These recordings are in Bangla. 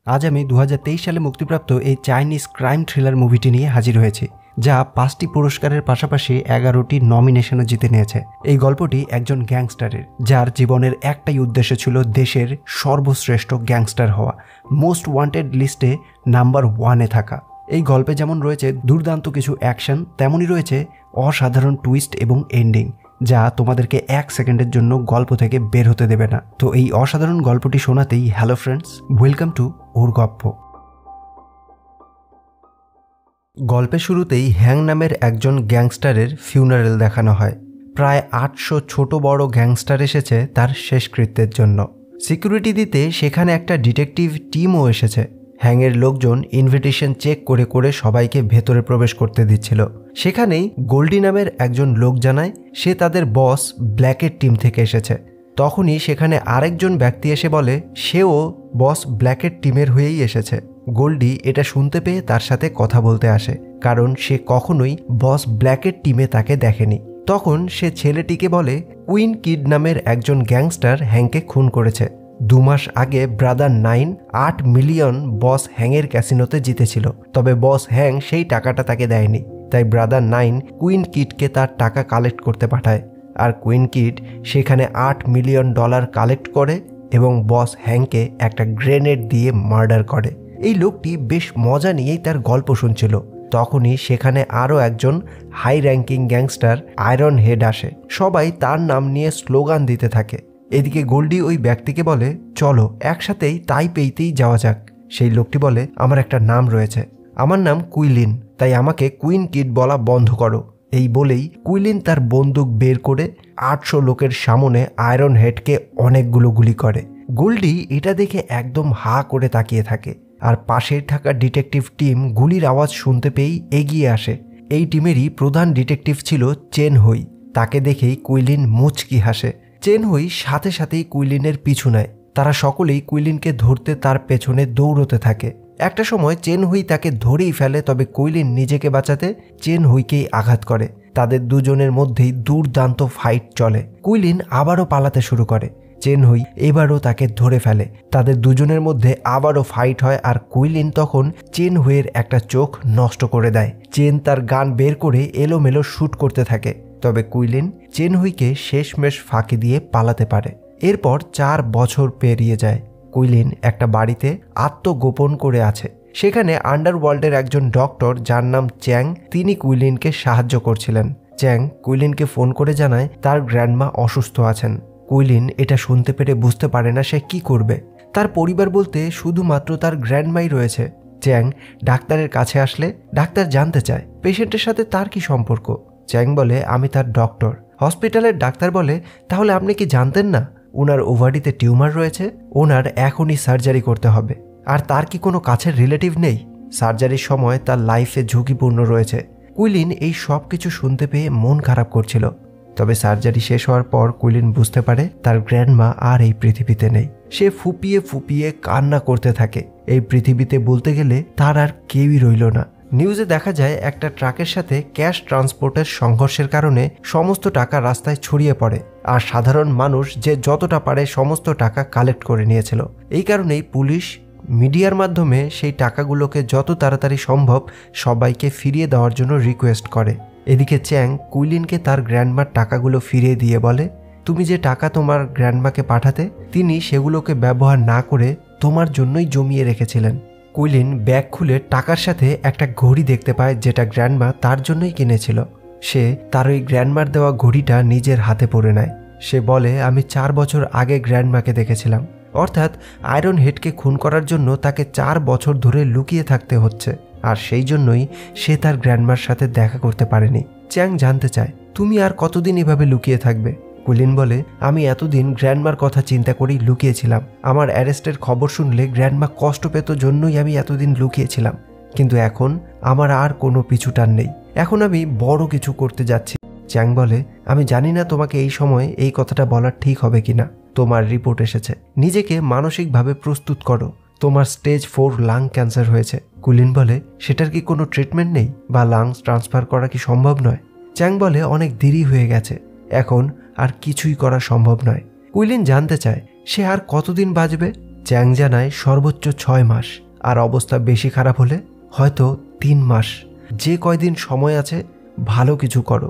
আজ আমি 2023 সালে মুক্তিপ্রাপ্ত এই চাইনিজ ক্রাইম থ্রিলার মুভিটি নিয়ে হাজির হয়েছি, যা 5টি পুরস্কারের পাশাপাশি 11টি নমিনেশনও জিতে নিয়েছে। এই গল্পটি একজন গ্যাংস্টারের, যার জীবনের একটাই উদ্দেশ্য ছিল দেশের সর্বশ্রেষ্ঠ গ্যাংস্টার হওয়া, মোস্ট ওয়ান্টেড লিস্টে নাম্বার 1-এ থাকা। এই গল্পে যেমন রয়েছে দুর্দান্ত কিছু অ্যাকশন, তেমনই রয়েছে অসাধারণ টুইস্ট এবং এন্ডিং, যা তোমাদেরকে 1 সেকেন্ডের জন্য গল্প থেকে বের হতে দেবে না। তো এই অসাধারণ গল্পটি শোনাতেই হ্যালো ফ্রেন্ডস, ওয়েলকাম টু ওর গপ্প। গল্পের শুরুতেই হ্যাং নামের একজন গ্যাংস্টারের ফিউনারেল দেখানো হয়। প্রায় 800 ছোট বড় গ্যাংস্টার এসেছে তার শেষকৃত্যের জন্য। সিকিউরিটি দিতে সেখানে একটা ডিটেকটিভ টিমও এসেছে। হ্যাংয়ের লোকজন ইনভিটেশন চেক করে করে সবাইকে ভেতরে প্রবেশ করতে দিচ্ছিল। সেখানেই গোল্ডি নামের একজন লোক জানায় সে তাদের বস ব্ল্যাকের টিম থেকে এসেছে। তখনই সেখানে আরেকজন ব্যক্তি এসে বলে সেও বস ব্ল্যাকের টিমের হয়েই এসেছে। গোল্ডি এটা শুনতে পেয়ে তার সাথে কথা বলতে আসে, কারণ সে কখনোই বস ব্ল্যাকের টিমে তাকে দেখেনি। তখন সে ছেলেটিকে বলে কুইন কিড নামের একজন গ্যাংস্টার হ্যাংকে খুন করেছে। 2 মাস আগে ব্রাদার 9 8 মিলিয়ন বস হ্যাংয়ের ক্যাসিনোতে জিতেছিল, তবে বস হ্যাং সেই টাকাটা তাকে দেয়নি। তাই ব্রাদার 9 কুইন কিডকে তার টাকা কালেক্ট করতে পাঠায়, আর কুইন কিড সেখানে $8 মিলিয়ন কালেক্ট করে এবং বস হ্যাংকে একটা গ্রেনেড দিয়ে মার্ডার করে। এই লোকটি বেশ মজা নিয়েই তার গল্প শুনছিল। তখনই সেখানে আরও একজন high ranking gangster iron head আসে। সবাই তার নাম নিয়ে স্লোগান দিতে থাকে। এদিকে গোল্ডি ওই ব্যক্তিকে বলে চলো একসাথেই তাইপেইতেই যাওয়া যাক। সেই লোকটি বলে আমার একটা নাম রয়েছে, আমার নাম কুইলিন, তাই আমাকে কুইন কিড বলা বন্ধ করো। এই বলেই কুইলিন তার বন্দুক বের করে 800 লোকের সামনে আয়রন হেডকে অনেকগুলো গুলি করে। গোল্ডি এটা দেখে একদম হা করে তাকিয়ে থাকে, আর পাশে থাকা ডিটেকটিভ টিম গুলির আওয়াজ শুনতে পেয়েই এগিয়ে আসে। এই টিমেরই প্রধান ডিটেকটিভ ছিল চেন হুই। তাকে দেখেই কুইলিন মুচকি হাসে। চেন হুই সাথে সাথেই কুইলিনের পিছু নেয়। তারা সকলেই কুইলিনকে ধরতে তার পেছনে দৌড়তে থাকে। একটা সময় চেন হুই তাকে ধরেই ফেলে, তবে কুইলিন নিজেকে বাঁচাতে চেন হুইকেই আঘাত করে। তাদের দুজনের মধ্যেই দুর্দান্ত ফাইট চলে। কুইলিন আবারও পালাতে শুরু করে। চেন হুই এবারও তাকে ধরে ফেলে। তাদের দুজনের মধ্যে আবারও ফাইট হয়, আর কুইলিন তখন চেন হুইয়ের একটা চোখ নষ্ট করে দেয়। চেন তার গান বের করে এলোমেলো শ্যুট করতে থাকে, তবে কুইলিন চেন হুইকে শেষমেশ ফাঁকি দিয়ে পালাতে পারে। এরপর 4 বছর পেরিয়ে যায়। কুইলিন একটা বাড়িতে আত্মগোপন করে আছে। সেখানে আন্ডারওয়ার্ল্ডের একজন ডক্টর যার নাম চ্যাং, তিনি কুইলিনকে সাহায্য করছিলেন। চ্যাং কুইলিনকে ফোন করে জানায় তার গ্র্যান্ডমা অসুস্থ আছেন। কুইলিন এটা শুনতে পেরে বুঝতে পারে না সে কি করবে। তার পরিবার বলতে শুধুমাত্র তার গ্র্যান্ডমাই রয়েছে। চ্যাং ডাক্তারের কাছে আসলে ডাক্তার জানতে চায় পেশেন্টের সাথে তার কি সম্পর্ক। চ্যাং বলে আমি তার ডক্টর। হসপিটালের ডাক্তার বলে তাহলে আপনি কি জানতেন না ওনার ওভারিতে টিউমার রয়েছে, ওনার এখনই সার্জারি করতে হবে। আর তার কি কোনো কাছের রিলেটিভ নেই? সার্জারির সময় তার লাইফে ঝুঁকিপূর্ণ রয়েছে। কুইলিন এই সব কিছু শুনতে পেয়ে মন খারাপ করছিল। তবে সার্জারি শেষ হওয়ার পর কুইলিন বুঝতে পারে তার গ্র্যান্ডমা আর এই পৃথিবীতে নেই। সে ফুপিয়ে ফুপিয়ে কান্না করতে থাকে। এই পৃথিবীতে বলতে গেলে তার আর কেউই রইল না। নিউজে দেখা যায় একটা ট্রাকের সাথে ক্যাশ ট্রান্সপোর্টের সংঘর্ষের কারণে সমস্ত টাকা রাস্তায় ছড়িয়ে পড়ে, আর সাধারণ মানুষ যে যতটা পারে সমস্ত টাকা কালেক্ট করে নিয়েছিল। এই কারণেই পুলিশ মিডিয়ার মাধ্যমে সেই টাকাগুলোকে যত তাড়াতাড়ি সম্ভব সবাইকে ফিরিয়ে দেওয়ার জন্য রিকোয়েস্ট করে। এদিকে চ্যাং কুইলিনকে তার গ্র্যান্ডমার টাকাগুলো ফিরিয়ে দিয়ে বলে তুমি যে টাকা তোমার গ্র্যান্ডমাকে পাঠাতে, তিনি সেগুলোকে ব্যবহার না করে তোমার জন্যই জমিয়ে রেখেছিলেন। কুইলিন ব্যাগ খুলে টাকার সাথে একটা ঘড়ি দেখতে পায়, যেটা গ্র্যান্ডমা তার জন্যই কিনেছিল। সে তার ওই গ্র্যান্ডমার দেওয়া ঘড়িটা নিজের হাতে পরে নেয়। সে বলে আমি 4 বছর আগে গ্র্যান্ডমাকে দেখেছিলাম, অর্থাৎ আয়রন হেডকে খুন করার জন্য তাকে 4 বছর ধরে লুকিয়ে থাকতে হচ্ছে, আর সেই জন্যই সে তার গ্র্যান্ডমার সাথে দেখা করতে পারেনি। চ্যাং জানতে চায় তুমি আর কতদিন এভাবে লুকিয়ে থাকবে? কুইলিন বলে আমি এতদিন গ্র্যান্ডমার কথা চিন্তা করেই লুকিয়েছিলাম। আমার অ্যারেস্টের খবর শুনলে গ্র্যান্ডমা কষ্ট পেত জন্যই আমি এতদিন লুকিয়েছিলাম, কিন্তু এখন আমার আর কোনো পিছুটান নেই। এখন আমি বড় কিছু করতে যাচ্ছি। চ্যাং বলে আমি জানি না তোমাকে এই সময় এই কথাটা বলা ঠিক হবে কিনা। তোমার রিপোর্ট এসেছে, নিজেকে মানসিকভাবে প্রস্তুত করো। তোমার স্টেজ 4 লাং ক্যান্সার হয়েছে। কুইলিন বলে সেটার কি কোনো ট্রিটমেন্ট নেই বা লাংস ট্রান্সফার করা কি সম্ভব নয়? চ্যাং বলে অনেক দেরি হয়ে গেছে, এখন আর কিছুই করা সম্ভব নয়। কুইলিন জানতে চায় সে আর কতদিন বাঁচবে। চ্যাং জানায় সর্বোচ্চ 6 মাস, আর অবস্থা বেশি খারাপ হলে হয়তো 3 মাস। যে কয়দিন সময় আছে ভালো কিছু করো,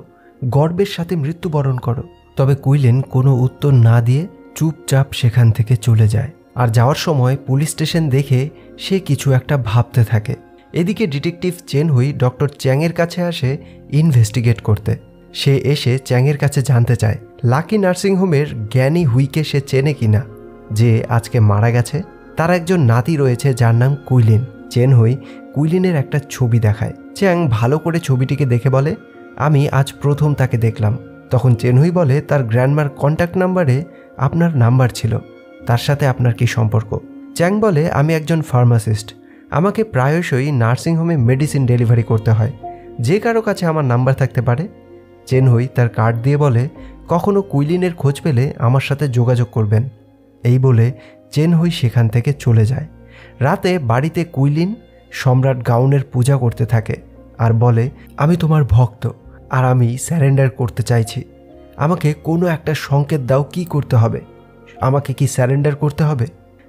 গর্বের সাথে মৃত্যুবরণ করো। তবে কুইলিন কোনো উত্তর না দিয়ে চুপচাপ সেখান থেকে চলে যায়। আর যাওয়ার সময় পুলিশ স্টেশন দেখে সে কিছু একটা ভাবতে থাকে। এদিকে ডিটেকটিভ চেন হুই ডক্টর চ্যাংয়ের কাছে আসে ইনভেস্টিগেট করতে। সে এসে চ্যাংয়ের কাছে জানতে চায় লাকি নার্সিংহোমের জ্ঞানী হুইকে সে চেনে কিনা, যে আজকে মারা গেছে। তার একজন নাতি রয়েছে যার নাম কুইলিন। চেন হুই কুইলিনের একটা ছবি দেখায়। চ্যাং ভালো করে ছবিটিকে দেখে বলে, আমি আজ প্রথম তাকে দেখলাম। তখন চেন হুই বলে, তার গ্র্যান্ডমার কন্ট্যাক্ট নাম্বারে আপনার নাম্বার ছিল, তার সাথে আপনার কি সম্পর্ক? চ্যাং বলে, আমি একজন ফার্মাসিস্ট, আমাকে প্রায়শই নার্সিংহোমে মেডিসিন ডেলিভারি করতে হয়, যে কারো কাছে আমার নাম্বার থাকতে পারে। চেন হুই তার কার্ড দিয়ে বলে, কখনো কুইলিনের খোঁজ পেলে আমার সাথে যোগাযোগ করবেন। এই বলে চেন হুই সেখান থেকে চলে যায়। রাতে বাড়িতে কুইলিন সম্রাট গাউনের পূজা করতে থাকে আর বলে, আমি তোমার ভক্ত আর আমি স্যারেন্ডার করতে চাইছি, আমাকে কোনো একটা সংকেত দাও, কি করতে হবে, আমাকে কি স্যারেন্ডার করতে হবে?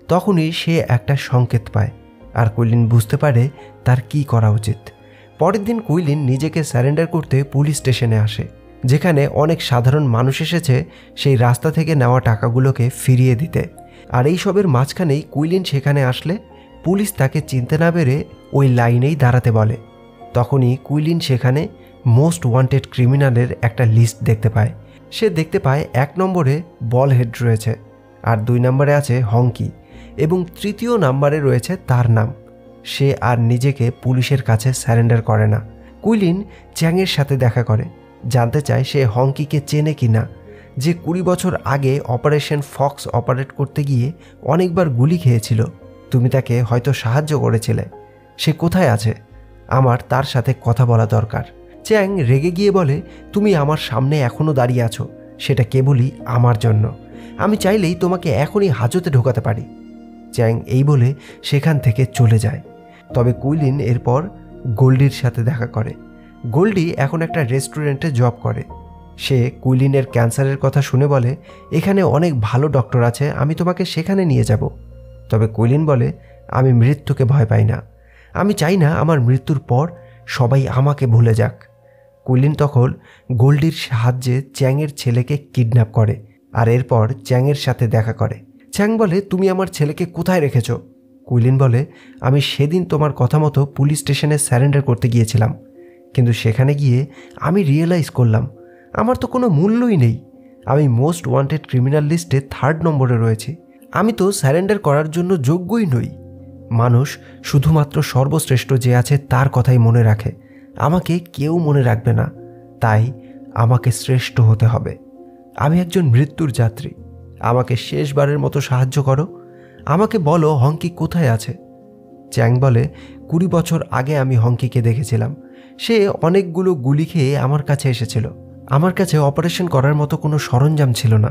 তখনই সে একটা সংকেত পায় আর কুইলিন বুঝতে পারে তার কি করা উচিত। পরের দিন কুইলিন নিজেকে স্যারেন্ডার করতে পুলিশ স্টেশনে আসে, যেখানে অনেক সাধারণ মানুষ এসেছে সেই রাস্তা থেকে নেওয়া টাকাগুলোকে ফিরিয়ে দিতে। আর এই সবের মাঝখানেই কুইলিন সেখানে আসলে পুলিশ তাকে চিনতে না পেরে ওই লাইনেই দাঁড়াতে বলে। তখনই কুইলিন সেখানে মোস্ট ওয়ান্টেড ক্রিমিনালের একটা লিস্ট দেখতে পায়। সে দেখতে পায় 1 নম্বরে বল হেড রয়েছে, আর 2 নম্বরে আছে হংকি, এবং 3য় নম্বরে রয়েছে তার নাম। সে আর নিজেকে পুলিশের কাছে স্যারেন্ডার করে না। কুইলিন চ্যাংয়ের সাথে দেখা করে, জানতে চায় সে হংকিকে চেনে কি না, যে 20 বছর আগে অপারেশন ফক্স অপারেট করতে গিয়ে অনেকবার গুলি খেয়েছিল। তুমি তাকে হয়তো সাহায্য করেছিলে, সে কোথায় আছে? আমার তার সাথে কথা বলা দরকার। চ্যাং রেগে গিয়ে বলে, তুমি আমার সামনে এখনও দাঁড়িয়ে আছো, সেটা কেবলই আমার জন্য, আমি চাইলেই তোমাকে এখনই হাজতে ঢোকাতে পারি। চ্যাং এই বলে সেখান থেকে চলে যায়। তবে কুইলিন এরপর গোল্ডির সাথে দেখা করে। গোল্ডি এখন একটা রেস্টুরেন্টে জব করে। সে কুইলিনের ক্যান্সারের কথা শুনে বলে, এখানে অনেক ভালো ডক্টর আছে, আমি তোমাকে সেখানে নিয়ে যাব। তবে কুইলিন বলে, আমি মৃত্যুকে ভয় পাই না, আমি চাই না আমার মৃত্যুর পর সবাই আমাকে ভুলে যাক। কুইলিন তখন গোল্ডির সাহায্যে চ্যাংয়ের ছেলেকে কিডন্যাপ করে আর এরপর চ্যাংয়ের সাথে দেখা করে। চ্যাং বলে, তুমি আমার ছেলেকে কোথায় রেখেছ? কুইলিন বলে, আমি সেদিন তোমার কথা মতো পুলিশ স্টেশনে স্যারেন্ডার করতে গিয়েছিলাম, কিন্তু সেখানে গিয়ে আমি রিয়েলাইজ করলাম আমার তো কোনো মূল্যই নেই, আমি মোস্ট ওয়ান্টেড ক্রিমিনাল লিস্টে 3rd নম্বরে রয়েছি, আমি তো স্যারেন্ডার করার জন্য যোগ্যই নই। মানুষ শুধুমাত্র সর্বশ্রেষ্ঠ যে আছে তার কথাই মনে রাখে, আমাকে কেউ মনে রাখবে না, তাই আমাকে শ্রেষ্ঠ হতে হবে। আমি একজন মৃত্যুর যাত্রী, আমাকে শেষবারের মতো সাহায্য করো, আমাকে বলো হংকি কোথায় আছে। চ্যাং বলে, 20 বছর আগে আমি হংকিকে দেখেছিলাম, সে অনেকগুলো গুলি খেয়ে আমার কাছে এসেছিল, আমার কাছে অপারেশন করার মতো কোনো সরঞ্জাম ছিল না,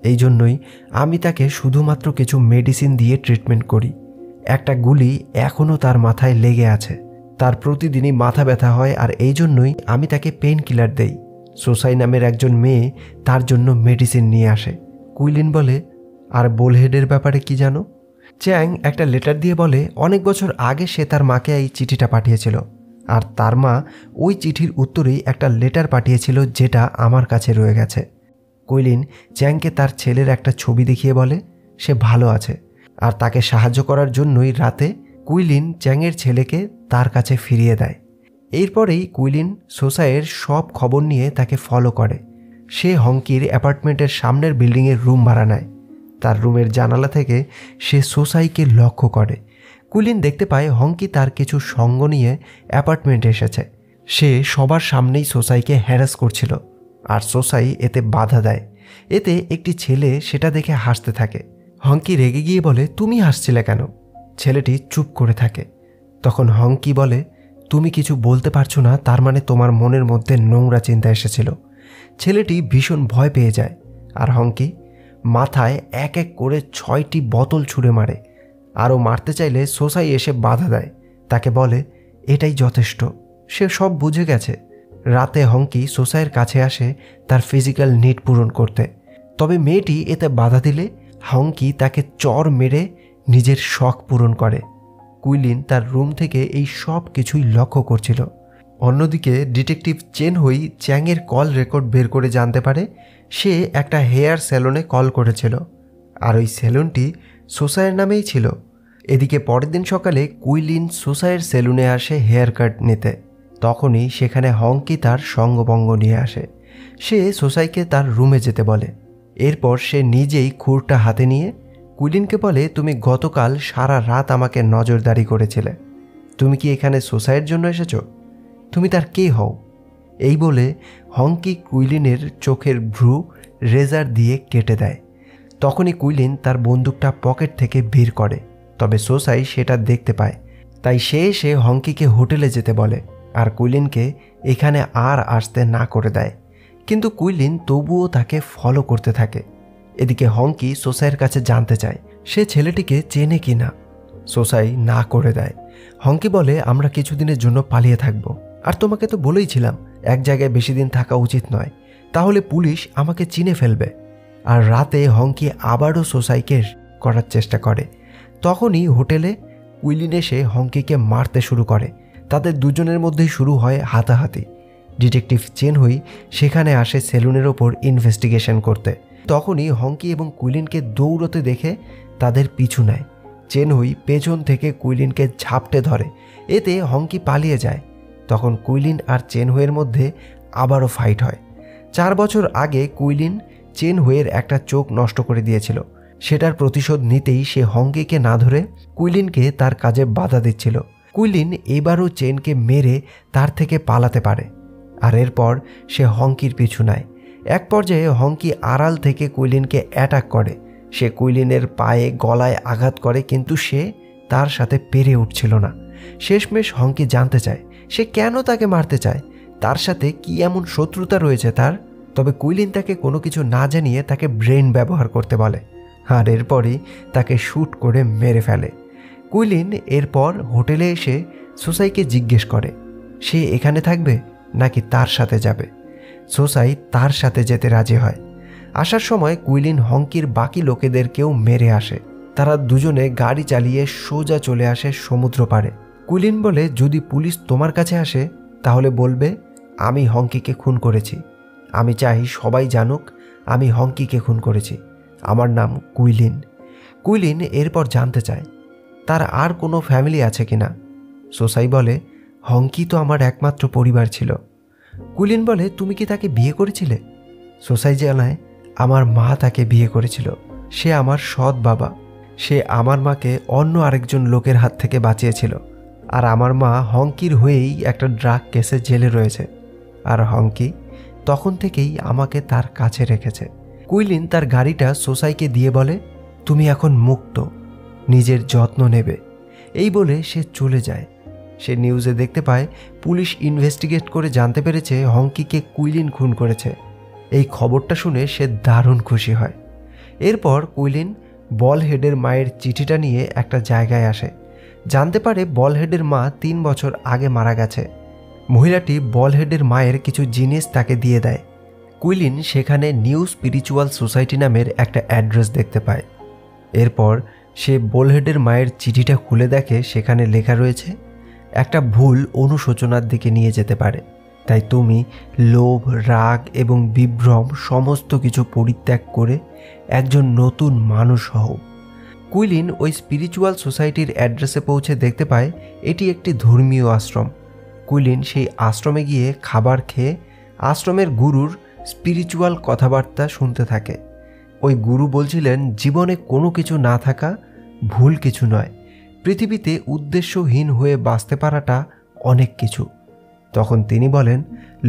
এই জন্যই আমি তাকে শুধুমাত্র কিছু মেডিসিন দিয়ে ট্রিটমেন্ট করি। একটা গুলি এখনও তার মাথায় লেগে আছে, তার প্রতিদিনই মাথা ব্যথা হয়, আর এই জন্যই আমি তাকে পেন কিলার দেই। সোসাই নামের একজন মেয়ে তার জন্য মেডিসিন নিয়ে আসে। কুইলিন বলে, আর বোলহেডের ব্যাপারে কি জানো? চ্যাং একটা লেটার দিয়ে বলে, অনেক বছর আগে সে তার মাকে এই চিঠিটা পাঠিয়েছিল, আর তার মা ওই চিঠির উত্তরেই একটা লেটার পাঠিয়েছিল যেটা আমার কাছে রয়ে গেছে। কুইলিন চ্যাংকে তার ছেলের একটা ছবি দেখিয়ে বলে সে ভালো আছে, আর তাকে সাহায্য করার জন্যই রাতে কুইলিন চ্যাংয়ের ছেলেকে তার কাছে ফিরিয়ে দেয়। এরপরেই কুইলিন সোসাইয়ের সব খবর নিয়ে তাকে ফলো করে। সে হংকির অ্যাপার্টমেন্টের সামনের বিল্ডিংয়ের রুম ভাড়া নেয়। তার রুমের জানালা থেকে সে সোসাইকে লক্ষ্য করে। কুইলিন দেখতে পায় হংকি তার কিছু সঙ্গ নিয়ে অ্যাপার্টমেন্টে এসেছে। সে সবার সামনেই সোসাইকে হ্যারাস করছিল, আর সোসাই এতে বাধা দেয়। এতে একটি ছেলে সেটা দেখে হাসতে থাকে। হংকি রেগে গিয়ে বলে, তুমি হাসছিলে কেন? ছেলেটি চুপ করে থাকে। তখন হংকি বলে, তুমি কিছু বলতে পারছো না, তার মানে তোমার মনের মধ্যে নোংরা চিন্তা এসেছিল। ছেলেটি ভীষণ ভয় পেয়ে যায়, আর হংকি মাথায় এক এক করে 6টি বোতল ছুঁড়ে মারে। আরও মারতে চাইলে সোসাই এসে বাধা দেয়, তাকে বলে এটাই যথেষ্ট, সে সব বুঝে গেছে। রাতে হংকি সোসাইয়ের কাছে আসে তার ফিজিক্যাল নিড পূরণ করতে, তবে মেয়েটি এতে বাধা দিলে হংকি তাকে চর মেরে নিজের শখ পূরণ করে। কুইলিন তার রুম থেকে এই সব কিছুই লক্ষ্য করছিল। অন্যদিকে ডিটেকটিভ চেন হুই চ্যাংয়ের কল রেকর্ড বের করে জানতে পারে সে একটা হেয়ার স্যালনে কল করেছিল, আর ওই স্যালুনটি সোসাইয়ের নামেই ছিল। এদিকে পরের দিন সকালে কুইলিন সোসাইয়ের সেলুনে আসে হেয়ার কাট নিতে। তখনই সেখানে হংকি তার সঙ্গভঙ্গ নিয়ে আসে। সে সোসাইকে তার রুমে যেতে বলে। এরপর সে নিজেই খুরটা হাতে নিয়ে কুইলিনকে বলে, তুমি গতকাল সারা রাত আমাকে নজরদারি করেছিলে। তুমি কি এখানে সোসাইয়ের জন্য এসেছো? তুমি তার কে হও? এই বলে হংকি কুইলিনের চোখের ভ্রু রেজার দিয়ে কেটে দেয়। তখনই কুইলিন তার বন্দুকটা পকেট থেকে বের করে, তবে সোসাই সেটা দেখতে পায়। তাই সে এসে হংকিকে হোটেলে যেতে বলে আর কুইলিনকে এখানে আর আসতে না করে দেয়। কিন্তু কুইলিন তবুও তাকে ফলো করতে থাকে। এদিকে হংকি সোসাইয়ের কাছে জানতে চায় সে ছেলেটিকে চেনে কি না। সোসাই না করে দেয়। হংকি বলে, আমরা কিছুদিনের জন্য পালিয়ে থাকব, আর তোমাকে তো বলেইছিলাম এক জায়গায় বেশি দিন থাকা উচিত নয়, তাহলে পুলিশ আমাকে চিনে ফেলবে। আর রাতে হংকি আবারও সোসাইকে করার চেষ্টা করে। তখনই হোটেলে কুইলিন এসে হংকিকে মারতে শুরু করে। তাদের দুজনের মধ্যেই শুরু হয় হাতাহাতি। ডিটেকটিভ চেন হুই সেখানে আসে সেলুনের ওপর ইনভেস্টিগেশন করতে। তখনই হংকি এবং কুইলিনকে দৌড়তে দেখে তাদের পিছু নেয়। চেন হুই পেছন থেকে কুইলিনকে ঝাপটে ধরে, এতে হংকি পালিয়ে যায়। তখন কুইলিন আর চেন হুইয়ের মধ্যে আবারও ফাইট হয়। 4 বছর আগে কুইলিন চেন হুইয়ের একটা চোখ নষ্ট করে দিয়েছিল। সেটার প্রতিশোধ নিতেই সে হংকিকে না ধরে কুইলিনকে তার কাজে বাধা দিচ্ছিল। কুইলিন এবারও চেনকে মেরে তার থেকে পালাতে পারে, আর এরপর সে হংকির পিছু নেয়। এক পর্যায়ে হংকি আড়াল থেকে কুইলিনকে অ্যাটাক করে। সে কুইলিনের পায়ে গলায় আঘাত করে, কিন্তু সে তার সাথে পেরে উঠছিল না। শেষমেশ হংকি জানতে চায় সে কেন তাকে মারতে চায়, তার সাথে কি এমন শত্রুতা রয়েছে তার। তবে কুইলিন তাকে কোনো কিছু না জানিয়ে তাকে ব্রেন ব্যবহার করতে বলে, আর এরপরই তাকে শ্যুট করে মেরে ফেলে। কুইলিন এরপর হোটেলে এসে সোসাইকে জিজ্ঞেস করে সে এখানে থাকবে নাকি তার সাথে যাবে। সোসাই তার সাথে যেতে রাজি হয়। আসার সময় কুইলিন হংকির বাকি লোকেদেরকেও মেরে আসে। তারা দুজনে গাড়ি চালিয়ে সোজা চলে আসে সমুদ্র পাড়ে। কুইলিন বলে, যদি পুলিশ তোমার কাছে আসে তাহলে বলবে আমি হংকিকে খুন করেছি। আমি চাই সবাই জানুক আমি হংকিকে খুন করেছি। আমার নাম কুইলিন। কুইলিন এরপর জানতে চায় তার আর কোনো ফ্যামিলি আছে কিনা। সোসাই বলে, হংকি তো আমার একমাত্র পরিবার ছিল। কুইলিন বলে, তুমি কি তাকে বিয়ে করেছিলে? সোসাই জানায়, আমার মা তাকে বিয়ে করেছিল। সে আমার সৎ বাবা। সে আমার মাকে অন্য আরেকজন লোকের হাত থেকে বাঁচিয়েছিল, আর আমার মা হংকির হয়েই একটা ড্রাগ কেসে জেলে রয়েছে, আর হংকি তখন থেকেই আমাকে তার কাছে রেখেছে। কুইলিন তার গাড়িটা সোসাইকে দিয়ে বলে, তুমি এখন মুক্ত, নিজের যত্ন নেবে। এই বলে সে চলে যায়। সে নিউজে দেখতে পায় পুলিশ ইনভেস্টিগেট করে জানতে পেরেছে হংকিকে কুইলিন খুন করেছে। এই খবরটা শুনে সে দারুণ খুশি হয়। এরপর কুইলিন বলহেডের মায়ের চিঠিটা নিয়ে একটা জায়গায় আসে। জানতে পারে বলহেডের মা 3 বছর আগে মারা গেছে। মহিলাটি বলহেডের মায়ের কিছু জিনিস তাকে দিয়ে দেয়। কুইলিন সেখানে নিউ স্পিরিচুয়াল সোসাইটি নামের একটা অ্যাড্রেস দেখতে পায়। এরপর সে বলহেডের মায়ের চিঠিটা খুলে দেখে সেখানে লেখা রয়েছে, একটা ভুল অনুশোচনার দিকে নিয়ে যেতে পারে, তাই তুমি লোভ, রাগ এবং বিভ্রম সমস্ত কিছু পরিত্যাগ করে একজন নতুন মানুষ হও। কুইলিন ওই স্পিরিচুয়াল সোসাইটির অ্যাড্রেসে পৌঁছে দেখতে পায় এটি একটি ধর্মীয় আশ্রম। কুইলিন সেই আশ্রমে গিয়ে খাবার খেয়ে আশ্রমের গুরুর স্পিরিচুয়াল কথাবার্তা শুনতে থাকে। ওই গুরু বলছিলেন জীবনে কোনো কিছু না থাকা ভুল কিছু নয়, পৃথিবীতে উদ্দেশ্যহীন হয়ে বাঁচতে পারাটা অনেক কিছু। তখন তিনি বলেন,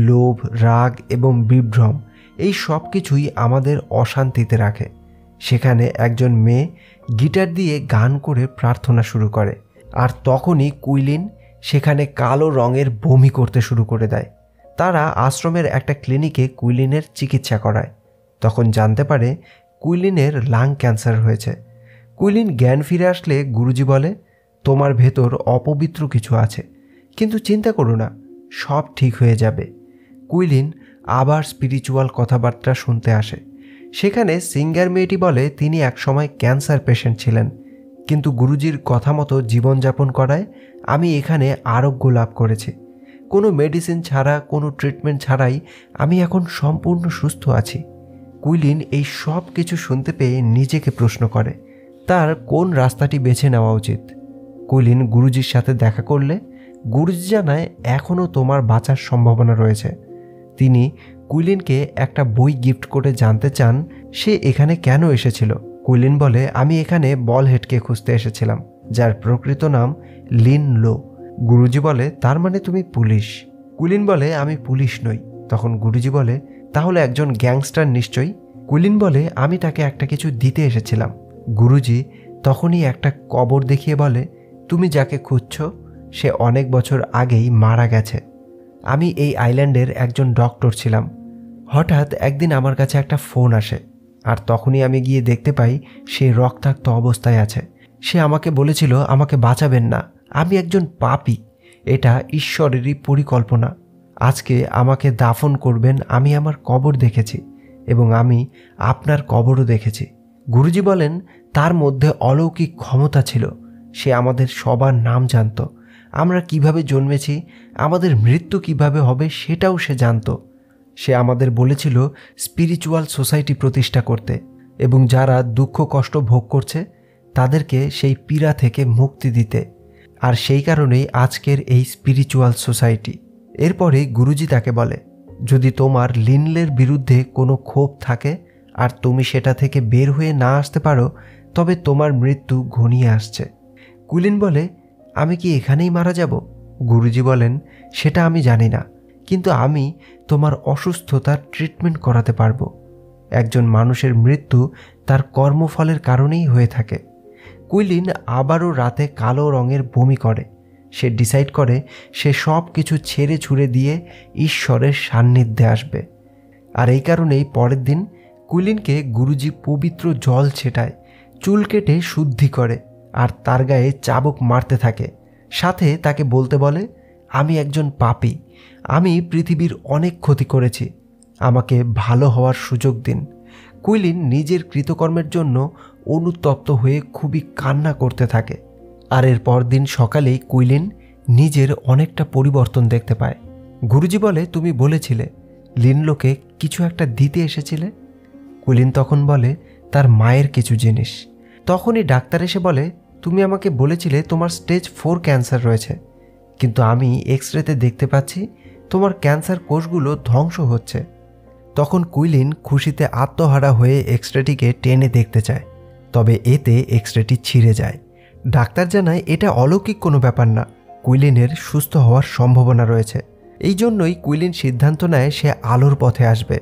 লোভ, রাগ এবং বিভ্রম এই সব কিছুই আমাদের অশান্তিতে রাখে। সেখানে একজন মেয়ে গিটার দিয়ে গান করে প্রার্থনা শুরু করে, আর তখনই কুইলিন সেখানে কালো রঙের বমি করতে শুরু করে দেয়। তারা আশ্রমের একটা ক্লিনিকে কুইলিনের চিকিৎসা করায়। তখন জানতে পারে কুইলিনের লাং ক্যান্সার হয়েছে। কুইলিন জ্ঞান ফিরে আসলে গুরুজি বলে, তোমার ভেতর অপবিত্র কিছু আছে, কিন্তু চিন্তা করো না, সব ঠিক হয়ে যাবে। কুইলিন আবার স্পিরিচুয়াল কথাবার্তা শুনতে আসে। সেখানে সিঙ্গার মেয়েটি বলে তিনি একসময় ক্যান্সার পেশেন্ট ছিলেন, কিন্তু গুরুজির কথা মতো জীবনযাপন করায় আমি এখানে আরোগ্য লাভ করেছি। কোনো মেডিসিন ছাড়া, কোনো ট্রিটমেন্ট ছাড়াই আমি এখন সম্পূর্ণ সুস্থ আছি। কুইলিন এই সব কিছু শুনতে পেয়ে নিজেকে প্রশ্ন করে তার কোন রাস্তাটি বেছে নেওয়া উচিত। কুইলিন গুরুজির সাথে দেখা করলে গুরুজি জানায় এখনও তোমার বাঁচার সম্ভাবনা রয়েছে। তিনি কুইলিনকে একটা বই গিফট করে জানতে চান সে এখানে কেন এসেছিল। কুইলিন বলে, আমি এখানে বল হেডকে খুঁজতে এসেছিলাম, যার প্রকৃত নাম লিন লো। গুরুজি বলে, তার মানে তুমি পুলিশ? কুইলিন বলে, আমি পুলিশ নই। তখন গুরুজি বলে, তাহলে একজন গ্যাংস্টার নিশ্চয়ই। কুইলিন বলে, আমি তাকে একটা কিছু দিতে এসেছিলাম। গুরুজি তখনই একটা কবর দেখিয়ে বলে, তুমি যাকে খুঁজছ সে অনেক বছর আগেই মারা গেছে। আমি এই আইল্যান্ডের একজন ডক্টর ছিলাম। হঠাৎ একদিন আমার কাছে একটা ফোন আসে, আর তখনই আমি গিয়ে দেখতে পাই সে রক্তাক্ত অবস্থায় আছে। সে আমাকে বলেছিল আমাকে বাঁচাবেন না, আমি একজন পাপী, এটা ঈশ্বরেরই পরিকল্পনা। আজকে আমাকে দাফন করবেন, আমি আমার কবর দেখেছি এবং আমি আপনার কবরও দেখেছি। গুরুজি বলেন, তার মধ্যে অলৌকিক ক্ষমতা ছিল। সে আমাদের সবার নাম জানত, আমরা কিভাবে জন্মেছি, আমাদের মৃত্যু কিভাবে হবে সেটাও সে জানত। সে আমাদের বলেছিল স্পিরিচুয়াল সোসাইটি প্রতিষ্ঠা করতে এবং যারা দুঃখ কষ্ট ভোগ করছে তাদেরকে সেই পীড়া থেকে মুক্তি দিতে। আর সেই কারণেই আজকের এই স্পিরিচুয়াল সোসাইটি। এরপরে গুরুজি তাকে বলে, যদি তোমার লিনলের বিরুদ্ধে কোনো ক্ষোভ থাকে আর তুমি সেটা থেকে বের হয়ে না আসতে পারো, তবে তোমার মৃত্যু ঘনিয়ে আসছে। কুইলিন বলে, আমি কি এখানেই মারা যাব? গুরুজি বলেন, সেটা আমি জানি না, কিন্তু আমি তোমার অসুস্থতার ট্রিটমেন্ট করাতে পারবো। একজন মানুষের মৃত্যু তার কর্মফলের কারণেই হয়ে থাকে। কুইলিন আবারও রাতে কালো রঙের বমি করে। সে ডিসাইড করে সে সব কিছু ছেড়ে ছুড়ে দিয়ে ঈশ্বরের সান্নিধ্যে আসবে। আর এই কারণেই পরের দিন কুইলিনকে গুরুজি পবিত্র জল ছেটায়, চুল কেটে শুদ্ধি করে আর তার গায়ে চাবুক মারতে থাকে। সাথে তাকে বলতে বলে, আমি একজন পাপী, আমি পৃথিবীর অনেক ক্ষতি করেছি, আমাকে ভালো হওয়ার সুযোগ দিন। কুইলিন নিজের কৃতকর্মের জন্য অনুতপ্ত হয়ে খুবই কান্না করতে থাকে। আর এর পরদিন সকালেই কুইলিন নিজের অনেকটা পরিবর্তন দেখতে পায়। গুরুজি বলে, তুমি বলেছিলে লিনলোকে কিছু একটা দিতে এসেছিলে। কুইলিন তখন বলে, তার মায়ের কিছু জিনিস। তখনই ডাক্তার এসে বলে, তুমি আমাকে বলেছিলে তোমার স্টেজ 4 ক্যান্সার রয়েছে, কিন্তু আমি এক্স-রেতে দেখতে পাচ্ছি তোমার ক্যান্সার কোষগুলো ধ্বংস হচ্ছে। তখন কুইলিন খুশিতে আত্মহারা হয়ে এক্স-রেটিকে টেনে দেখতে চায়, তবে এতে এক্স-রেটি ছিঁড়ে যায়। ডাক্তার জানায় এটা অলৌকিক কোনো ব্যাপার না, কুইলিনের সুস্থ হওয়ার সম্ভাবনা রয়েছে। এই জন্যই কুইলিন সিদ্ধান্ত নেয় সে আলোর পথে আসবে।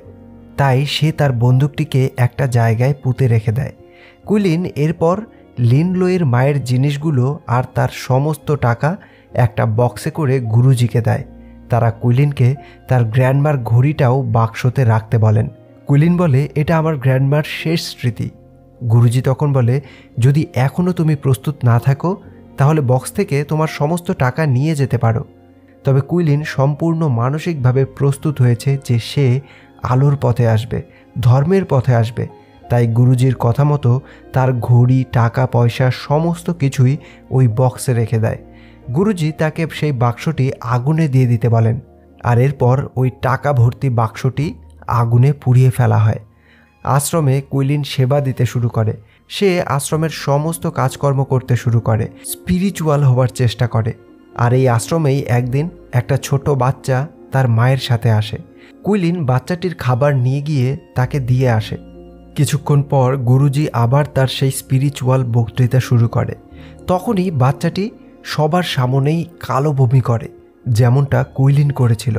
তাই সে তার বন্দুকটিকে একটা জায়গায় পুঁতে রেখে দেয়। কুইলিন এরপর লিনলোয়ের মায়ের জিনিসগুলো আর তার সমস্ত টাকা একটা বক্সে করে গুরুজিকে দেয়। তারা কুইলিনকে তার গ্র্যান্ডমার ঘড়িটাও বাক্সতে রাখতে বলেন। কুইলিন বলে, এটা আমার গ্র্যান্ডমার শেষ স্মৃতি। গুরুজি তখন বলে, যদি এখনও তুমি প্রস্তুত না থাকো তাহলে বক্স থেকে তোমার সমস্ত টাকা নিয়ে যেতে পারো। তবে কুইলিন সম্পূর্ণ মানসিকভাবে প্রস্তুত হয়েছে যে সে আলোর পথে আসবে, ধর্মের পথে আসবে। তাই গুরুজির কথা মতো তার ঘড়ি, টাকা পয়সা সমস্ত কিছুই ওই বক্সে রেখে দেয়। গুরুজি তাকে সেই বাক্সটি আগুনে দিয়ে দিতে বলেন, আর এরপর ওই টাকা ভর্তি বাক্সটি আগুনে পুড়িয়ে ফেলা হয়। আশ্রমে কুইলিন সেবা দিতে শুরু করে। সে আশ্রমের সমস্ত কাজকর্ম করতে শুরু করে, স্পিরিচুয়াল হওয়ার চেষ্টা করে। আর এই আশ্রমেই একদিন একটা ছোট বাচ্চা তার মায়ের সাথে আসে। কুইলিন বাচ্চাটির খাবার নিয়ে গিয়ে তাকে দিয়ে আসে। কিছুক্ষণ পর গুরুজি আবার তার সেই স্পিরিচুয়াল বক্তৃতা শুরু করে। তখনই বাচ্চাটি সবার সামনেই কালো বমি করে, যেমনটা কুইলিন করেছিল।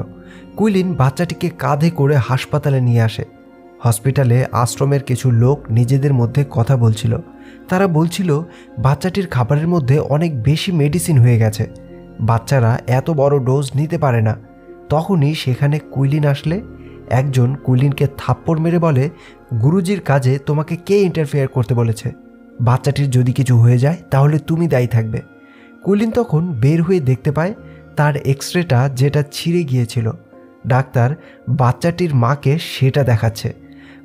কুইলিন বাচ্চাটিকে কাঁধে করে হাসপাতালে নিয়ে আসে। হসপিটালে আশ্রমের কিছু লোক নিজেদের মধ্যে কথা বলছিল। তারা বলছিল বাচ্চাটির খাবারের মধ্যে অনেক বেশি মেডিসিন হয়ে গেছে, বাচ্চারা এত বড় ডোজ নিতে পারে না। তখনই সেখানে কুইলিন আসলে একজন কুইলিনকে থাপ্পড় মেরে বলে, গুরুজির কাজে তোমাকে কে ইন্টারফেয়ার করতে বলেছে? বাচ্চাটির যদি কিছু হয়ে যায় তাহলে তুমি দায়ী থাকবে। কুইলিন তখন বের হয়ে দেখতে পায় তার এক্স-রেটা যেটা ছিঁড়ে গিয়েছিল, ডাক্তার বাচ্চাটির মাকে সেটা দেখাচ্ছে।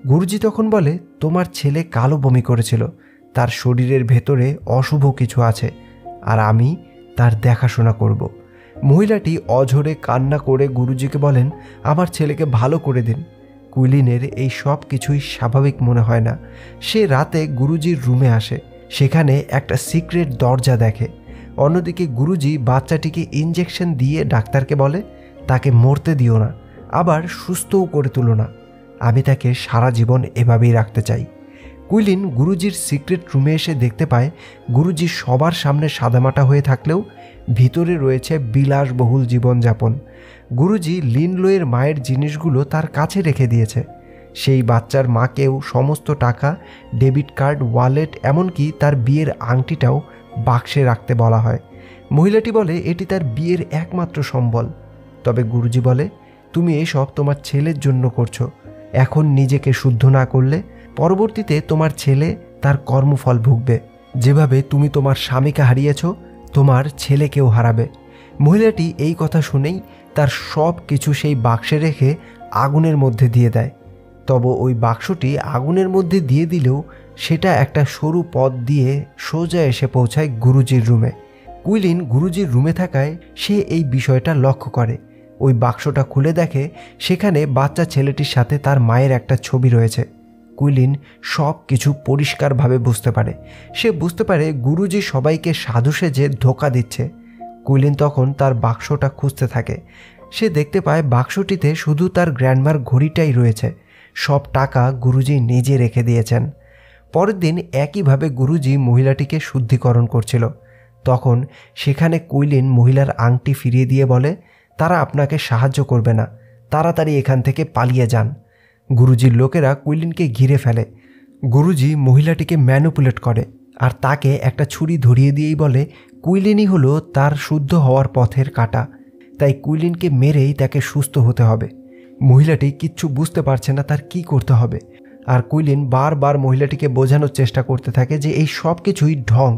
গুরুজি তখন বলে, তোমার ছেলে কালো বমি করেছিল, তার শরীরের ভেতরে অশুভ কিছু আছে, আর আমি তার দেখাশোনা করব। মহিলাটি অঝরে কান্না করে গুরুজিকে বলেন, আমার ছেলেকে ভালো করে দিন। কুইলিনের এই সব কিছুই স্বাভাবিক মনে হয় না। সে রাতে গুরুজির রুমে আসে, সেখানে একটা সিক্রেট দরজা দেখে। অন্যদিকে গুরুজি বাচ্চাটিকে ইঞ্জেকশন দিয়ে ডাক্তারকে বলে, তাকে মরতে দিও না, আবার সুস্থও করে তুলো না, আমি তাকে সারা জীবন এভাবেই রাখতে চাই। কুইলিন গুরুজির সিক্রেট রুমে এসে দেখতে পায় গুরুজি সবার সামনে সাদামাটা হয়ে থাকলেও ভিতরে রয়েছে বিলাসবহুল জীবনযাপন। গুরুজি লিনলোয়ের মায়ের জিনিসগুলো তার কাছে রেখে দিয়েছে। সেই বাচ্চার মাকেও সমস্ত টাকা, ডেবিট কার্ড, ওয়ালেট, এমনকি তার বিয়ের আংটিটাও বাক্সে রাখতে বলা হয়। মহিলাটি বলে এটি তার বিয়ের একমাত্র সম্বল। তবে গুরুজি বলে, তুমি এসব তোমার ছেলের জন্য করছো। এখন নিজেকে শুদ্ধ না করলে পরবর্তীতে তোমার ছেলে তার কর্মফল ভুগবে। যেভাবে তুমি তোমার স্বামীকে হারিয়েছ, তোমার ছেলেকেও হারাবে। মহিলাটি এই কথা শুনেই তার সব কিছু সেই বাক্সে রেখে আগুনের মধ্যে দিয়ে দেয়। তবে ওই বাক্সটি আগুনের মধ্যে দিয়ে দিলেও সেটা একটা সরু পথ দিয়ে সোজা এসে পৌঁছায় গুরুজির রুমে। কুইলিন গুরুজির রুমে থাকায় সে এই বিষয়টা লক্ষ্য করে। ওই বাক্সটা খুলে দেখে সেখানে বাচ্চা ছেলেটির সাথে তার মায়ের একটা ছবি রয়েছে। কুইলিন সব কিছু পরিষ্কারভাবে বুঝতে পারে। সে বুঝতে পারে গুরুজি সবাইকে সাধু সেজে ধোঁকা দিচ্ছে। কুইলিন তখন তার বাক্সটা খুঁজতে থাকে। সে দেখতে পায় বাক্সটিতে শুধু তার গ্র্যান্ডমার ঘড়িটাই রয়েছে। সব টাকা গুরুজি নিজে রেখে দিয়েছেন। পরের দিন একইভাবে গুরুজি মহিলাটিকে শুদ্ধিকরণ করছিল। তখন সেখানে কুইলিন মহিলার আংটি ফিরিয়ে দিয়ে বলে, তারা আপনাকে সাহায্য করবে না, তাড়াতাড়ি এখান থেকে পালিয়ে যান। গুরুজির লোকেরা কুইলিনকে ঘিরে ফেলে। গুরুজি মহিলাটিকে ম্যানিপুলেট করে আর তাকে একটা ছুরি ধরিয়ে দিয়েই বলে, কুইলিনই হলো তার শুদ্ধ হওয়ার পথের কাঁটা, তাই কুইলিনকে মেরেই তাকে সুস্থ হতে হবে। মহিলাটি কিচ্ছু বুঝতে পারছে না তার কি করতে হবে। আর কুইলিন বারবার মহিলাটিকে বোঝানোর চেষ্টা করতে থাকে যে এই সব কিছুই ঢং,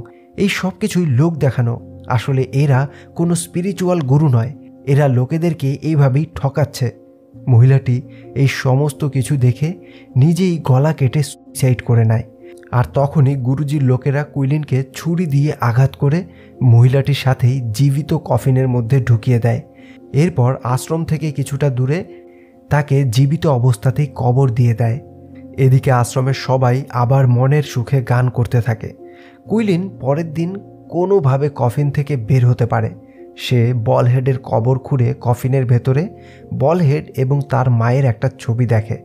এই সব কিছুই লোক দেখানো। আসলে এরা কোনো স্পিরিচুয়াল গুরু নয়, এরা লোকেদেরকে এইভাবেই ঠকাচ্ছে। মহিলাটি এই সমস্ত কিছু দেখে নিজেই গলা কেটে সুইসাইড করে নেয়। আর তখনই গুরুজির লোকেরা কুইলিনকে ছুরি দিয়ে আঘাত করে মহিলাটির সাথেই জীবিত কফিনের মধ্যে ঢুকিয়ে দেয়। এরপর আশ্রম থেকে কিছুটা দূরে তাকে জীবিত অবস্থাতেই কবর দিয়ে দেয়। এদিকে আশ্রমের সবাই আবার মনের সুখে গান করতে থাকে। কুইলিন পরের দিন কোনোভাবে কফিন থেকে বের হতে পারে। সে বলহেডের কবর খুঁড়ে কফিনের ভেতরে বলহেড এবং তার মায়ের একটা ছবি দেখে।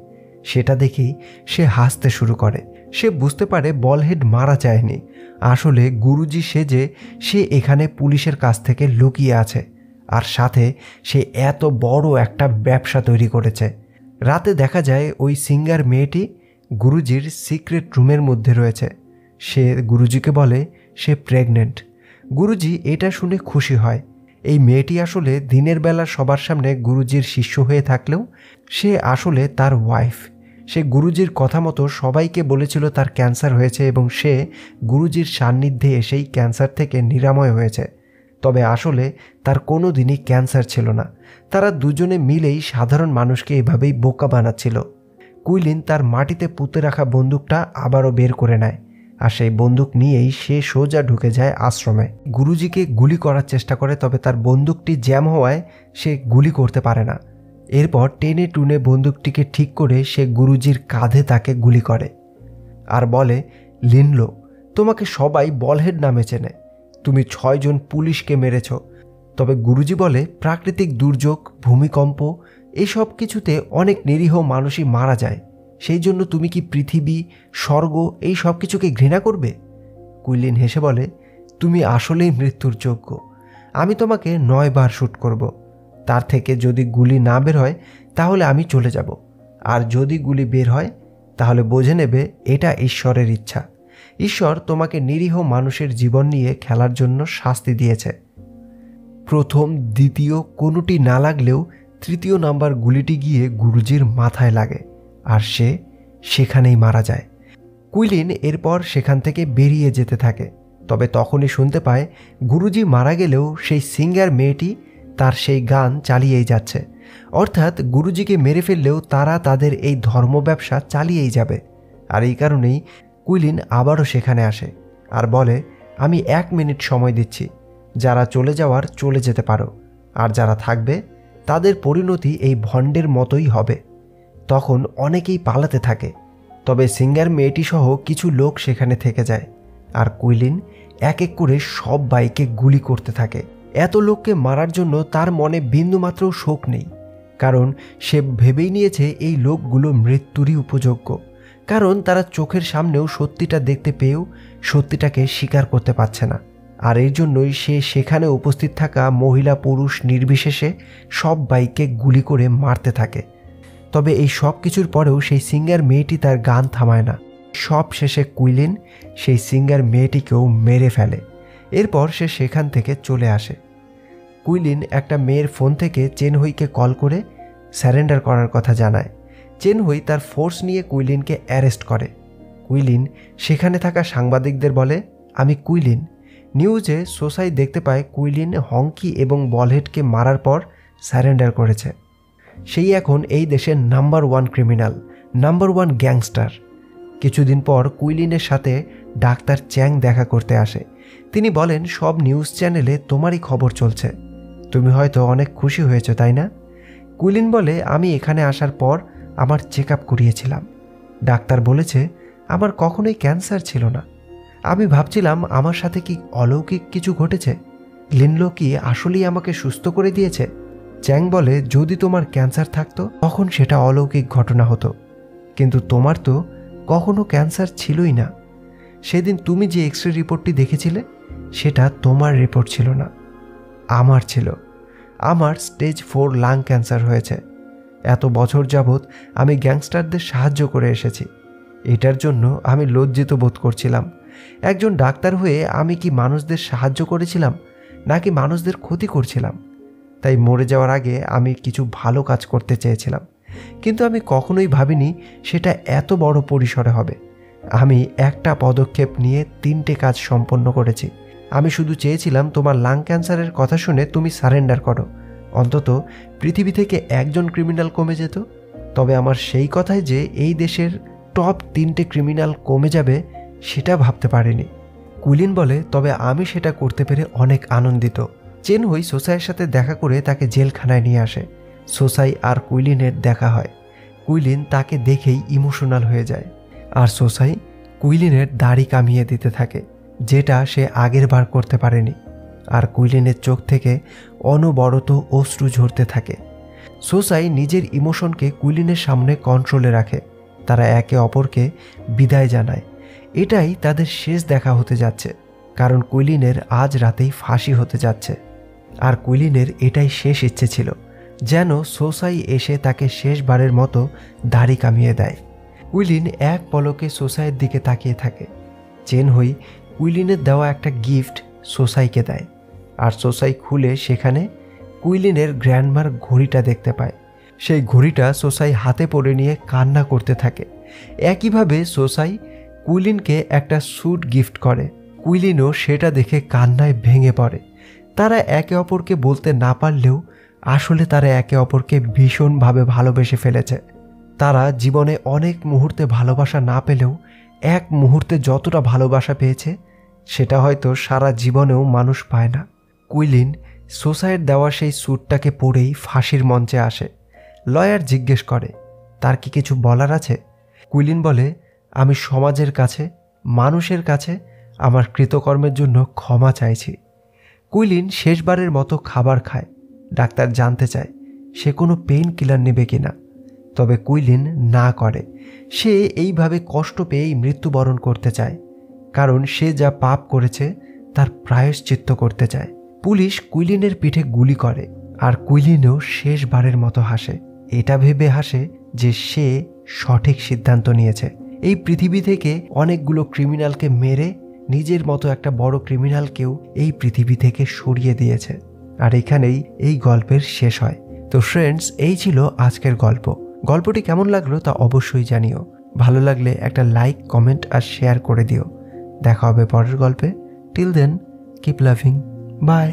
সেটা দেখেই সে হাসতে শুরু করে। সে বুঝতে পারে বলহেড মারা যায়নি, আসলে গুরুজি সেজে সে এখানে পুলিশের কাছ থেকে লুকিয়ে আছে। আর সাথে সে এত বড় একটা ব্যবসা তৈরি করেছে। রাতে দেখা যায় ওই সিঙ্গার মেয়েটি গুরুজির সিক্রেট রুমের মধ্যে রয়েছে। সে গুরুজিকে বলে সে প্রেগনেন্ট। গুরুজি এটা শুনে খুশি হয়। এই মেয়েটি আসলে দিনের বেলা সবার সামনে গুরুজির শিষ্য হয়ে থাকলেও সে আসলে তার ওয়াইফ। সে গুরুজির কথা মতো সবাইকে বলেছিল তার ক্যান্সার হয়েছে এবং সে গুরুজির সান্নিধ্যে এসেই ক্যান্সার থেকে নিরাময় হয়েছে। তবে আসলে তার কোনো দিনই ক্যান্সার ছিল না। তারা দুজনে মিলেই সাধারণ মানুষকে এভাবেই বোকা বানাচ্ছিল। কুইলিন তার মাটিতে পুঁতে রাখা বন্দুকটা আবারও বের করে নেয় আর সেই বন্দুক নিয়েই সে সোজা ঢুকে যায় আশ্রমে। গুরুজিকে গুলি করার চেষ্টা করে, তবে তার বন্দুকটি জ্যাম হওয়ায় সে গুলি করতে পারে না। এরপর টেনে টুনে বন্দুকটিকে ঠিক করে সে গুরুজির কাঁধে তাকে গুলি করে আর বলে, লিনলো, তোমাকে সবাই বলহেড নামে চেনে, তুমি 6 জন পুলিশকে মেরেছ। তবে গুরুজি বলে, প্রাকৃতিক দুর্যোগ, ভূমিকম্প, এসব কিছুতে অনেক নিরীহ মানুষই মারা যায়, সেই জন্য তুমি কি পৃথিবী, স্বর্গ এই সব কিছুকে ঘৃণা করবে? কুইলিন হেসে বলে, তুমি আসলেই মৃত্যুর যোগ্য। আমি তোমাকে 9 বার শ্যুট করব। তার থেকে যদি গুলি না বের হয় তাহলে আমি চলে যাব, আর যদি গুলি বের হয় তাহলে বুঝে নেবে এটা ঈশ্বরের ইচ্ছা। ঈশ্বর তোমাকে নিরীহ মানুষের জীবন নিয়ে খেলার জন্য শাস্তি দিয়েছে। প্রথম, দ্বিতীয় কোনোটি না লাগলেও তৃতীয় নাম্বার গুলিটি গিয়ে গুরুজির মাথায় লাগে আর সে সেখানেই মারা যায়। কুইলিন এরপর সেখান থেকে বেরিয়ে যেতে থাকে। তবে তখনই শুনতে পায় গুরুজি মারা গেলেও সেই সিঙ্গার মেয়েটি তার সেই গান চালিয়েই যাচ্ছে। অর্থাৎ গুরুজিকে মেরে ফেললেও তারা তাদের এই ধর্ম ব্যবসা চালিয়েই যাবে। আর এই কারণেই কুইলিন আবারও সেখানে আসে আর বলে, আমি 1 মিনিট সময় দিচ্ছি, যারা চলে যাওয়ার চলে যেতে পারো, আর যারা থাকবে তাদের পরিণতি এই ভণ্ডের মতোই হবে। তখন অনেকেই পালাতে থাকে, তবে সিঙ্গার মেয়েটি সহ কিছু লোক সেখানে থেকে যায়, আর কুইলিন এক এক করে সব বাইকে গুলি করতে থাকে। এত লোককে মারার জন্য তার মনে বিন্দুমাত্র শোক নেই, কারণ সে ভেবেই নিয়েছে এই লোকগুলো মৃত্যুরই উপযোগ্য, কারণ তারা চোখের সামনেও সত্যিটা দেখতে পেয়েও সত্যিটাকে স্বীকার করতে পারছে না। আর এই জন্যই সে সেখানে উপস্থিত থাকা মহিলা পুরুষ নির্বিশেষে সব বাইককে গুলি করে মারতে থাকে। তবে এই সব কিছুর পরেও সেই সিঙ্গার মেয়েটি তার গান থামায় না। সব শেষে কুইলিন সেই সিঙ্গার মেয়েটিকেও মেরে ফেলে। এরপর সে সেখান থেকে চলে আসে। কুইলিন একটা মেয়ের ফোন থেকে চেনহুইকে কল করে স্যারেন্ডার করার কথা জানায়। চেনহুই তার ফোর্স নিয়ে কুইলিনকে অ্যারেস্ট করে। কুইলিন সেখানে থাকা সাংবাদিকদের বলে, আমি কুইলিন। নিউজে সোসাই দেখতে পায় কুইলিন হংকি এবং বলহেডকে মারার পর স্যারেন্ডার করেছে। সেই এখন এই দেশের নাম্বার 1 ক্রিমিনাল, নাম্বার 1 গ্যাংস্টার। কিছুদিন পর কুইলিনের সাথে ডাক্তার চ্যাং দেখা করতে আসে। তিনি বলেন, সব নিউজ চ্যানেলে তোমারই খবর চলছে, তুমি হয়তো অনেক খুশি হয়েছো, তাই না? কুইলিন বলে, আমি এখানে আসার পর আমার চেক আপ করিয়েছিলাম। ডাক্তার বলেছে আমার কখনোই ক্যান্সার ছিল না। আমি ভাবছিলাম আমার সাথে কি অলৌকিক কিছু ঘটেছে, লিনলো কি আসলেই আমাকে সুস্থ করে দিয়েছে। চ্যাং বলে, যদি তোমার ক্যান্সার থাকতো তখন সেটা অলৌকিক ঘটনা হতো, কিন্তু তোমার তো কখনো ক্যান্সার ছিলই না। সেদিন তুমি যে এক্সরে রিপোর্টটি দেখেছিলে সেটা তোমার রিপোর্ট ছিল না, আমার ছিল। আমার স্টেজ 4 লাং ক্যান্সার হয়েছে। এত বছর যাবৎ আমি গ্যাংস্টারদের সাহায্য করে এসেছি। এটার জন্য আমি লজ্জিত বোধ করছিলাম। একজন ডাক্তার হয়ে আমি কি মানুষদের সাহায্য করেছিলাম নাকি মানুষদের ক্ষতি করছিলাম? তাই মরে যাওয়ার আগে আমি কিছু ভালো কাজ করতে চেয়েছিলাম, কিন্তু আমি কখনোই ভাবিনি সেটা এত বড় পরিসরে হবে। আমি একটা পদক্ষেপ নিয়ে 3টে কাজ সম্পন্ন করেছি। আমি শুধু চেয়েছিলাম তোমার লাং ক্যান্সারের কথা শুনে তুমি সারেন্ডার করো, অন্তত পৃথিবী থেকে একজন ক্রিমিনাল কমে যেত। তবে আমার সেই কথায় যে এই দেশের টপ 3টে ক্রিমিনাল কমে যাবে সেটা ভাবতে পারিনি। কুইলিন বলে, তবে আমি সেটা করতে পেরে অনেক আনন্দিত। চেনহুই সোসাইয়ের সাথে দেখা করে তাকে জেলখানায় নিয়ে আসে। সোসাই আর কুইলিনের দেখা হয়। কুইলিন তাকে দেখেই ইমোশনাল হয়ে যায়, আর সোসাই কুইলিনের দাড়ি কামিয়ে দিতে থাকে, যেটা সে আগের বার করতে পারেনি। আর কুইলিনের চোখ থেকে অনবরত অশ্রু ঝরতে থাকে। সোসাই নিজের ইমোশনকে কুইলিনের সামনে কন্ট্রোলে রাখে। তারা একে অপরকে বিদায় জানায়। এটাই তাদের শেষ দেখা হতে যাচ্ছে, কারণ কুইলিনের আজ রাতেই ফাঁসি হতে যাচ্ছে। আর কুইলিনের এটাই শেষ ইচ্ছে ছিল, যেন সোসাই এসে তাকে শেষবারের মতো দাড়ি কামিয়ে দেয়। কুইলিন এক পলকে সোসাইয়ের দিকে তাকিয়ে থাকে। চেনহুই কুইলিনের দেওয়া একটা গিফট সোসাইকে দেয়, আর সোসাই খুলে সেখানে কুইলিনের গ্র্যান্ডমার ঘড়িটা দেখতে পায়। সেই ঘড়িটা সোসাই হাতে পরে নিয়ে কান্না করতে থাকে। একইভাবে সোসাই কুইলিনকে একটা স্যুট গিফট করে। কুইলিনও সেটা দেখে কান্নায় ভেঙে পড়ে। তারা একে অপরকে বলতে না পারলেও আসলে তারা একে অপরকে ভীষণভাবে ভালোবেসে ফেলেছে। তারা জীবনে অনেক মুহূর্তে ভালোবাসা না পেলেও এক মুহূর্তে যতটা ভালোবাসা পেয়েছে সেটা হয়তো সারা জীবনেও মানুষ পায় না। কুইলিন সোসাইয়ের দেওয়া সেই স্যুটটাকে পরেই ফাঁসির মঞ্চে আসে। লয়ার জিজ্ঞেস করে, তার কি কিছু বলার আছে? কুইলিন বলে, আমি সমাজের কাছে, মানুষের কাছে আমার কৃতকর্মের জন্য ক্ষমা চাইছি। কুইলিন শেষবারের মতো খাবার খায়। ডাক্তার জানতে চায় সে কোনো পেইন কিলার নেবে কিনা, তবে কুইলিন না করে। সে এইভাবে কষ্ট পেয়েই মৃত্যুবরণ করতে চায়, কারণ সে যা পাপ করেছে তার প্রায়শ্চিত্ত করতে চায়। পুলিশ কুইলিনের পিঠে গুলি করে, আর কুইলিনও শেষবারের মতো হাসে। এটা ভেবে হাসে যে সে সঠিক সিদ্ধান্ত নিয়েছে। এই পৃথিবী থেকে অনেকগুলো ক্রিমিনালকে মেরে নিজের মতো একটা বড় ক্রিমিনালকেও এই পৃথিবী থেকে সরিয়ে দিয়েছে। আর এখানেই এই গল্পের শেষ হয়। তো ফ্রেন্ডস, এই ছিল আজকের গল্প। গল্পটি কেমন লাগলো তা অবশ্যই জানিও। ভালো লাগলে একটা লাইক, কমেন্ট আর শেয়ার করে দিও। দেখা হবে পরের গল্পে। Till then, keep loving. By.